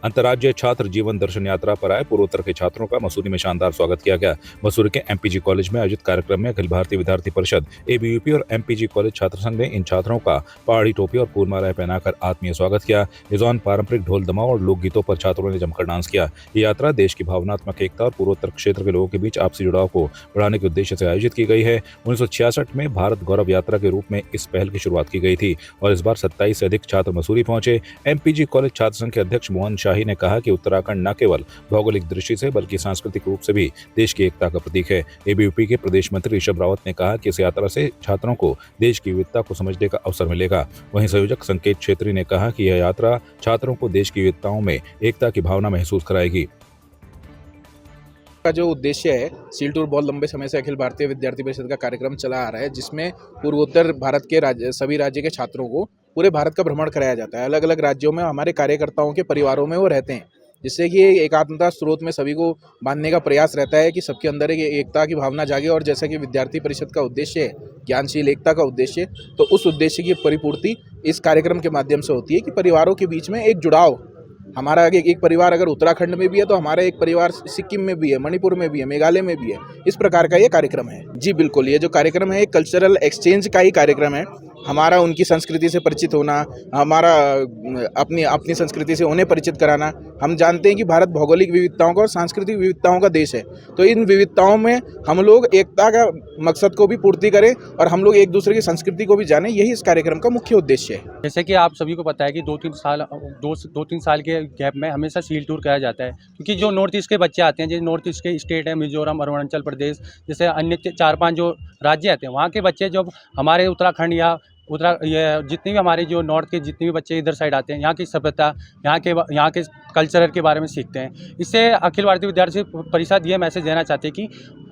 अंतर्राज्यीय छात्र जीवन दर्शन यात्रा पर आए पूर्वोत्तर के छात्रों का मसूरी में शानदार स्वागत किया गया। मसूरी के एमपीजी कॉलेज में आयोजित कार्यक्रम में अखिल भारतीय विद्यार्थी परिषद एबीवीपी और एमपीजी कॉलेज छात्र संघ ने इन छात्रों का पहाड़ी टोपी और फूलमालाएं पहनाकर आत्मीय स्वागत किया। इस दौरान पारंपरिक ढोल दमाव और लोकगीतों पर छात्रों ने जमकर डांस किया। ये यात्रा देश की भावनात्मक एकता और पूर्वोत्तर क्षेत्र के लोगों के बीच आपसी जुड़ाव को बढ़ाने के उद्देश्य से आयोजित की गई है। 1966 में भारत गौरव यात्रा के रूप में इस पहल की शुरुआत की गई थी और इस बार 27 से अधिक छात्र मसूरी पहुंचे। एमपीजी कॉलेज छात्र संघ के अध्यक्ष मोहन शाही ने कहा कि उत्तराखंड न केवल भौगोलिक दृष्टि से बल्कि सांस्कृतिक रूप से भी देश की एकता का प्रतीक है। एबीवीपी के प्रदेश मंत्री ऋषभ रावत ने कहा कि इस यात्रा से छात्रों को देश की विविधता को समझने का अवसर मिलेगा। वहीं संयोजक संकेत छेत्री ने कहा कि यह यात्रा छात्रों को देश की विविधताओं में एकता की भावना महसूस कराएगी। का जो उद्देश्य है सील टूर बहुत लंबे समय से अखिल भारतीय विद्यार्थी परिषद का कार्यक्रम चला आ रहा है, जिसमें पूर्वोत्तर भारत के सभी राज्य के छात्रों को पूरे भारत का भ्रमण कराया जाता है। अलग अलग राज्यों में हमारे कार्यकर्ताओं के परिवारों में वो रहते हैं, जिससे कि एकात्मता स्रोत में सभी को बांधने का प्रयास रहता है कि सबके अंदर एक एकता की भावना जागे। और जैसा कि विद्यार्थी परिषद का उद्देश्य है ज्ञानशील एकता का उद्देश्य, तो उस उद्देश्य की परिपूर्ति इस कार्यक्रम के माध्यम से होती है कि परिवारों के बीच में एक जुड़ाव। हमारा एक परिवार अगर उत्तराखंड में भी है तो हमारा एक परिवार सिक्किम में भी है, मणिपुर में भी है, मेघालय में भी है। इस प्रकार का ये कार्यक्रम है। जी बिल्कुल, ये जो कार्यक्रम है एक कल्चरल एक्सचेंज का ही कार्यक्रम है। हमारा उनकी संस्कृति से परिचित होना, हमारा अपनी संस्कृति से उन्हें परिचित कराना। हम जानते हैं कि भारत भौगोलिक विविधताओं का और सांस्कृतिक विविधताओं का देश है, तो इन विविधताओं में हम लोग एकता का मकसद को भी पूर्ति करें और हम लोग एक दूसरे की संस्कृति को भी जानें। यही इस कार्यक्रम का मुख्य उद्देश्य है। जैसे कि आप सभी को पता है कि 2-3 साल के गैप में हमेशा सील टूर कराया जाता है, क्योंकि जो नॉर्थ ईस्ट के बच्चे आते हैं, जैसे नॉर्थ ईस्ट के स्टेट है मिजोरम, अरुणाचल प्रदेश, जैसे अन्य 4-5 जो राज्य आते हैं, वहाँ के बच्चे जब हमारे उत्तराखंड या ये जितने भी हमारे जो नॉर्थ के जितने भी बच्चे इधर साइड आते हैं, यहाँ की सभ्यता, यहाँ के कल्चर के बारे में सीखते हैं। इससे अखिल भारतीय विद्यार्थी परिषद ये मैसेज देना चाहते हैं कि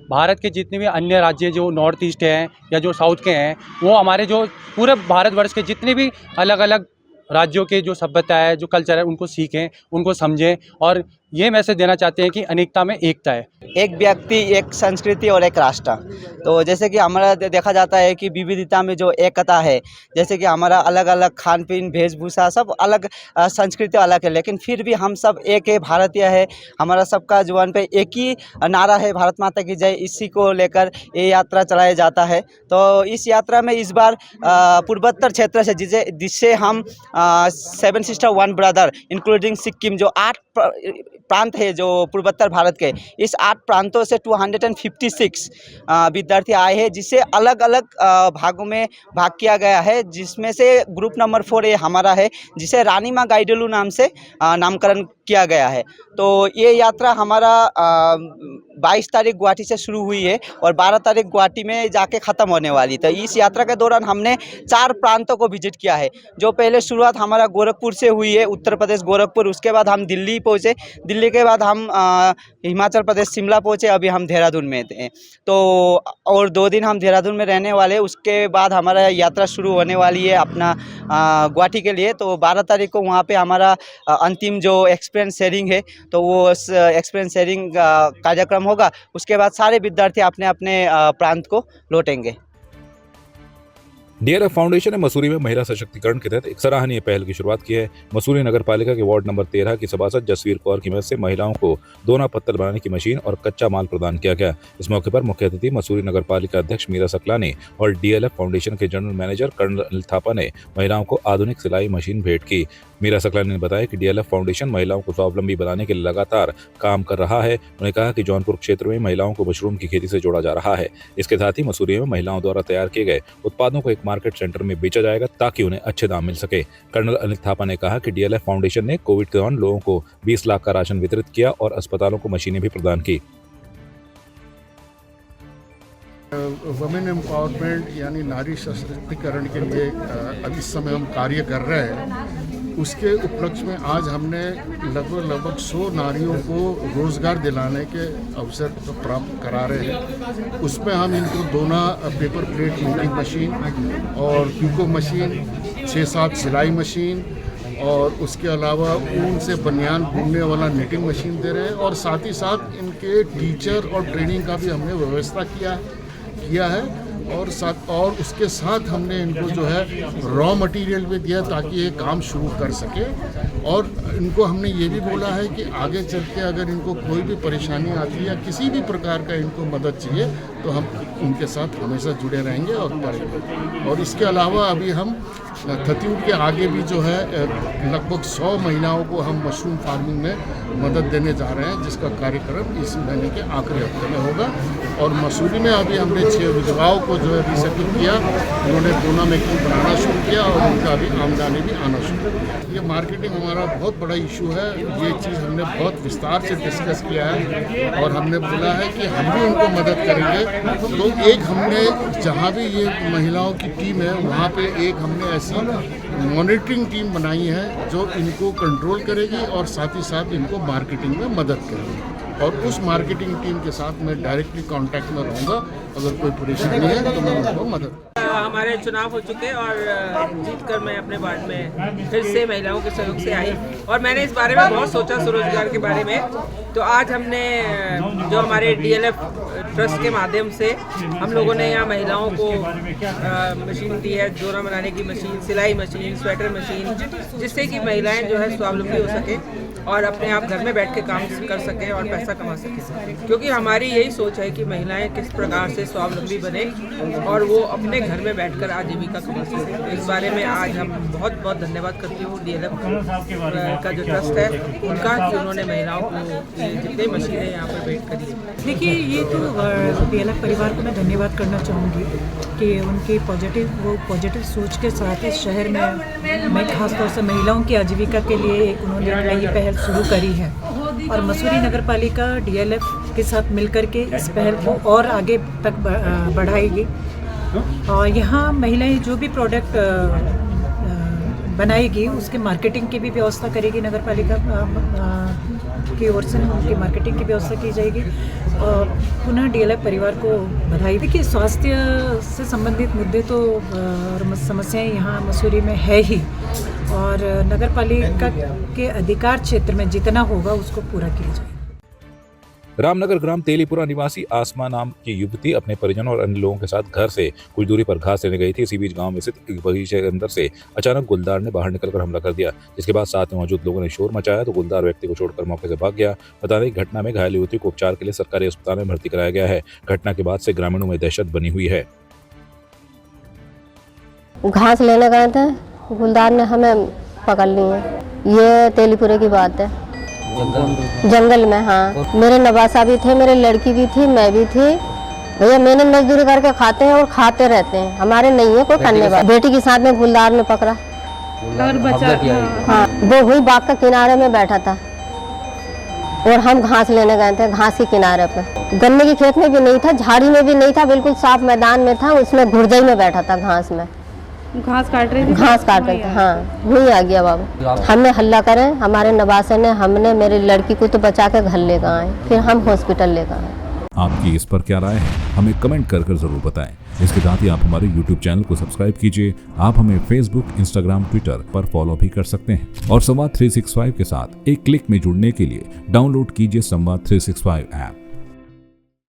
भारत के जितने भी अन्य राज्य जो नॉर्थ ईस्ट हैं या जो साउथ के हैं, वो हमारे जो पूरे भारतवर्ष के जितने भी अलग अलग राज्यों के जो सभ्यता है, जो कल्चर है, उनको सीखें, उनको समझें और ये मैसेज देना चाहते हैं कि अनेकता में एकता है। एक व्यक्ति, एक संस्कृति और एक राष्ट्र। तो जैसे कि हमारा देखा जाता है कि विविधता में जो एकता है, जैसे कि हमारा अलग अलग खान पीन, वेशभूषा सब अलग, संस्कृति अलग है, लेकिन फिर भी हम सब एक है, भारतीय है। हमारा सबका जुबान पे एक ही नारा है, भारत माता की जय। इसी को लेकर ये यात्रा चलाया जाता है। तो इस यात्रा में इस बार पूर्वोत्तर क्षेत्र से जिससे हम 7 सिस्टर 1 ब्रदर इंक्लूडिंग सिक्किम, जो 8 प्रांत है जो पूर्वोत्तर भारत के, इस 8 प्रांतों से 256 विद्यार्थी आए हैं, जिसे अलग अलग भागों में भाग किया गया है, जिसमें से ग्रुप नंबर 4 ये हमारा है, जिसे रानी माँ गाइडलू नाम से नामकरण किया गया है। तो ये यात्रा हमारा 22 तारीख गुवाहाटी से शुरू हुई है और 12 तारीख गुवाहाटी में जाके ख़त्म होने वाली। तो इस यात्रा के दौरान हमने 4 प्रांतों को विजिट किया है। जो पहले शुरुआत हमारा गोरखपुर से हुई है, उत्तर प्रदेश गोरखपुर, उसके बाद हम दिल्ली पहुँचे, दिल्ली के बाद हम हिमाचल प्रदेश शिमला पहुँचे, अभी हम देहरादून में थे। तो और 2 दिन हम देहरादून में रहने वाले, उसके बाद हमारा यात्रा शुरू होने वाली है अपना गुवाहाटी के लिए। तो 12 तारीख को वहाँ पे हमारा अंतिम जो एक्सपीरियंस शेयरिंग है, तो वो एक्सपीरियंस शेयरिंग कार्यक्रम होगा। उसके बाद सारे विद्यार्थी अपने अपने प्रांत को लौटेंगे। डीएलएफ फाउंडेशन ने मसूरी में महिला सशक्तिकरण के तहत एक सराहनीय पहल की शुरुआत की है। मसूरी नगर पालिका के वार्ड नंबर 13 की सभासद जसवीर कौर की मदद से महिलाओं को दोना पत्तल बनाने की मशीन और कच्चा माल प्रदान किया गया। इस मौके पर मुख्य अतिथि मसूरी नगर पालिका अध्यक्ष मीरा सकलानी और डीएलएफ फाउंडेशन के general manager colonel Anil Thapa ने महिलाओं को आधुनिक सिलाई मशीन भेंट की। मीरा सकलानी ने बताया कि डीएलएफ फाउंडेशन महिलाओं को स्वावलंबी बनाने के लिए लगातार काम कर रहा है। उन्होंने कहा कि जौनपुर क्षेत्र में महिलाओं को मशरूम की खेती से जोड़ा जा रहा है। इसके साथ ही मसूरी में महिलाओं द्वारा तैयार किए गए उत्पादों को एक मार्केट सेंटर में बेचा जाएगा ताकि उन्हें अच्छे दाम मिल सके। कर्नल अनिल थापा ने कहा कि डीएलएफ फाउंडेशन ने कोविड के दौरान लोगों को 20 लाख का राशन वितरित किया और अस्पतालों को मशीनें भी प्रदान की। वुमेन एम्पावरमेंट यानी नारी सशक्तिकरण के लिए अब इस समय हम कार्य कर रहे हैं। उसके उपलक्ष्य में आज हमने लगभग 100 नारियों को रोज़गार दिलाने के अवसर प्राप्त करा रहे हैं। उसमें हम इनको दोना पेपर प्लेट मेकिंग मशीन और पिको मशीन, 6-7 सिलाई मशीन और उसके अलावा ऊन से बनियान बुनने वाला निटिंग मशीन दे रहे हैं। और साथ ही साथ इनके टीचर और ट्रेनिंग का भी हमने व्यवस्था किया है। और उसके साथ हमने इनको जो है रॉ मटेरियल भी दिया ताकि ये काम शुरू कर सके। और इनको हमने ये भी बोला है कि आगे चल के अगर इनको कोई भी परेशानी आती है या किसी भी प्रकार का इनको मदद चाहिए तो हम उनके साथ हमेशा जुड़े रहेंगे और करेंगे। और इसके अलावा अभी हम छत्तीसगढ़ के आगे भी जो है लगभग 100 महिलाओं को हम मशरूम फार्मिंग में मदद देने जा रहे हैं, जिसका कार्यक्रम इस महीने के आखिरी हफ्ते में होगा। और मसूरी में अभी हमने 6 विधवाओं को जो है रिसेटल किया, उन्होंने दोना में बनाना शुरू किया और उनका अभी आमदनी भी आना शुरू किया। ये मार्केटिंग हमारा बहुत बड़ा इशू है, ये चीज़ हमने बहुत विस्तार से डिस्कस किया है और हमने बोला है कि हम भी उनको मदद करेंगे। तो एक हमने जहाँ भी ये महिलाओं की टीम है वहाँ पे एक हमने ऐसी मॉनिटरिंग टीम बनाई है जो इनको कंट्रोल करेगी और साथ ही साथ इनको मार्केटिंग में मदद करेगी। और उस मार्केटिंग टीम के साथ मैं डायरेक्टली कांटेक्ट में रहूँगा, अगर कोई परेशानी है तो मैं उनको मदद। हमारे चुनाव हो चुके और जीतकर मैं अपने वार्ड में फिर से महिलाओं के सहयोग से आई और मैंने इस बारे में बहुत सोचा स्वरोजगार के बारे में। तो आज हमने जो हमारे DLF ट्रस्ट के माध्यम से हम लोगों ने यहाँ महिलाओं को मशीन दी है, जोड़ा बनाने की मशीन, सिलाई मशीन, स्वेटर मशीन, जिससे कि महिलाएं जो है स्वावलंबी हो सके और अपने आप घर में बैठ के काम कर सकें और पैसा कमा सकें। क्योंकि हमारी यही सोच है कि महिलाएं किस प्रकार से स्वावलंबी बने और वो अपने घर में बैठकर आजीविका कमा सकें। तो इस बारे में आज हम बहुत बहुत धन्यवाद करती हूँ DLF का जो ट्रस्ट है उनका, कि उन्होंने महिलाओं को जितनी मशीनें यहाँ पर बैठ करी। देखिए, ये तो DLF परिवार को मैं धन्यवाद करना चाहूँगी कि उनकी पॉजिटिव सोच के साथ इस शहर में मैं खासतौर से महिलाओं की आजीविका के लिए एक उन्होंने नई पहल शुरू करी है और मसूरी नगर पालिका DLF के साथ मिलकर के इस पहल को और आगे तक बढ़ाएगी। और यहाँ महिलाएं जो भी प्रोडक्ट बनाएगी उसके मार्केटिंग की भी व्यवस्था करेगी, नगर पालिका की ओर से उनकी मार्केटिंग की व्यवस्था की जाएगी। और पुनः DLF परिवार को बधाई। देखिए, स्वास्थ्य से संबंधित मुद्दे तो समस्याएं यहाँ मसूरी में है ही और नगर पालिका के अधिकार क्षेत्र में जितना होगा उसको पूरा किया जाए। रामनगर ग्राम तेलीपुरा निवासी आसमा नाम की युवती अपने परिजनों और अन्य लोगों के साथ घर से कुछ दूरी पर घास लेने गई थी। इसी बीच गांव में स्थित एक बगीचे के अंदर से अचानक गुलदार ने बाहर निकलकर हमला कर दिया, जिसके बाद साथ में मौजूद लोगों ने शोर मचाया तो गुलदार व्यक्ति को छोड़कर मौके से भाग गया। बता दें, घटना में घायल युवती को उपचार के लिए सरकारी अस्पताल में भर्ती कराया गया है। घटना के बाद से ग्रामीणों में दहशत बनी हुई है। घास लेने गए थे, गुलदार ने हमें पकड़ लिए। ये तेलीपुरे की बात है, जंगल में। हाँ, मेरे नवासा भी थे, मेरी लड़की भी थी, मैं भी थी। भैया मैंने मजदूरी करके खाते हैं और खाते रहते हैं, हमारे नहीं है कोई करने वाला। बेटी के साथ में गुलदार ने पकड़ा और बचा। हाँ, वो हुई बाग के किनारे में बैठा था और हम घास लेने गए थे घास के किनारे पे। गन्ने की खेत में भी नहीं था, झाड़ी में भी नहीं था, बिल्कुल साफ मैदान में था। उसमें घुरजाई में बैठा था, घास में घास काट रहे थे। हाँ, वही आ गया बाबू। हमने हल्ला करे, हमारे नवासे ने, हमने मेरी लड़की को तो बचा के घर लेकर आए, फिर हम हॉस्पिटल लेकर आए। आपकी इस पर क्या राय है, हमें कमेंट कर जरूर बताएं। इसके साथ ही आप हमारे YouTube चैनल को सब्सक्राइब कीजिए। आप हमें Facebook, Instagram, Twitter पर फॉलो भी कर सकते हैं और संवाद 365 के साथ एक क्लिक में जुड़ने के लिए डाउनलोड कीजिए संवाद 365 ऐप।